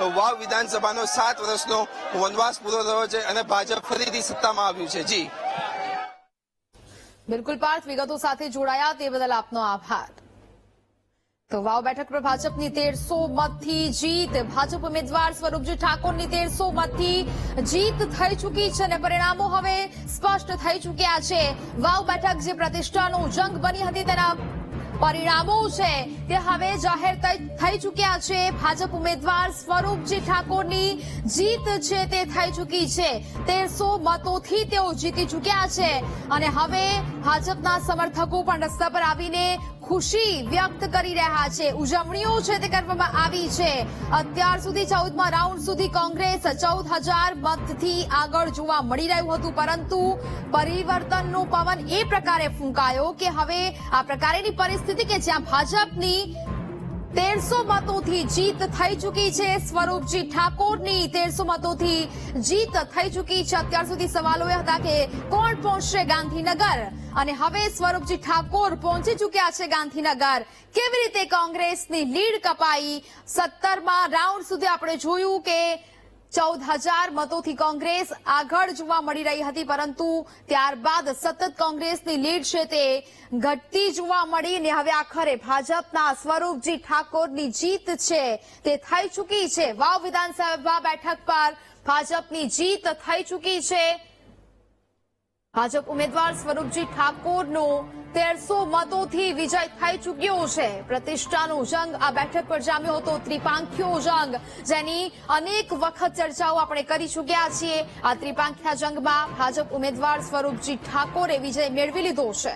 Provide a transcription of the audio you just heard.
વાવ વિધાનસભાનો 7 વર્ષનો વનવાસ પૂરો થયો છે અને ભાજપ ફરીથી સત્તામાં આવ્યું છે। જી બિલકુલ પાર્થ, વિગતો સાથે જોડાયા તે બદલ આપનો આભાર। તો વાવ બેઠક પર ભાજપની 1300 મતથી જીત। ભાજપ ઉમેદવાર સ્વરૂપજી ઠાકોરની 1300 મતથી જીત થઈ ચૂકી છે અને પરિણામો હવે સ્પષ્ટ થઈ ચૂક્યા છે। વાવ બેઠક જે પ્રતિષ્ઠાનો જંગ બની હતી તેના પરિણામો છે તે હવે જાહેર થઈ ચૂક્યા છે। ભાજપ ઉમેદવાર સ્વરૂપજી ઠાકોરની જીત છે તે થઈ ચૂકી છે। 1300 મતોથી તેઓ જીતી ચૂક્યા છે અને હવે ભાજપના સમર્થકો પણ રસ્તા પર આવીને ખુશી વ્યક્ત કરી રહ્યા છે। ઉજવણીઓ છે તે કરવામાં આવી છે। અત્યાર સુધી 14મા રાઉન્ડ સુધી કોંગ્રેસ 14,000 મતથી આગળ જોવા મળી રહ્યું હતું, પરંતુ પરિવર્તનનો પવન એ પ્રકારે ફૂંકાયો કે હવે આ પ્રકારની પરિસ્થિતિ કે જ્યાં ભાજપની 1300 મતોથી જીત થઈ ચૂકી છે। સ્વરૂપજી ઠાકોરની 1300 મતોથી જીત થઈ ચૂકી છે। અત્યાર સુધી સવાલો એ હતા કે કોણ પહોંચશે ગાંધીનગર અને હવે સ્વરૂપજી ઠાકોર પહોંચી ચૂક્યા છે ગાંધીનગર। કેવી રીતે કોંગ્રેસની લીડ કપાઈ? 17મા રાઉન્ડ સુધી આપણે જોયું કે 14,000 મતોથી કોંગ્રેસ આગળ જોવા મળી રહી હતી, પરંતુ ત્યારબાદ સતત કોંગ્રેસની લીડ છે તે ઘટતી જોવા મળી અને હવે આખરે ભાજપના સ્વરૂપજી ઠાકોરની જીત છે તે થઈ ચૂકી છે। વાવ વિધાનસભા બેઠક પર ભાજપની જીત થઈ ચૂકી છે। ભાજપ ઉમેદવાર સ્વરૂપજી ઠાકોરનો 1300 મતોથી વિજય થઈ ચૂક્યો છે। પ્રતિષ્ઠાનો જંગ આ બેઠક પર જામ્યો હતો, ત્રિપાંખીયો જંગ, જેની અનેક વખત ચર્ચાઓ આપણે કરી ચૂક્યા છીએ। આ ત્રિપાંખીયા જંગમાં ભાજપ ઉમેદવાર સ્વરૂપજી ઠાકોરે વિજય મેળવી લીધો છે।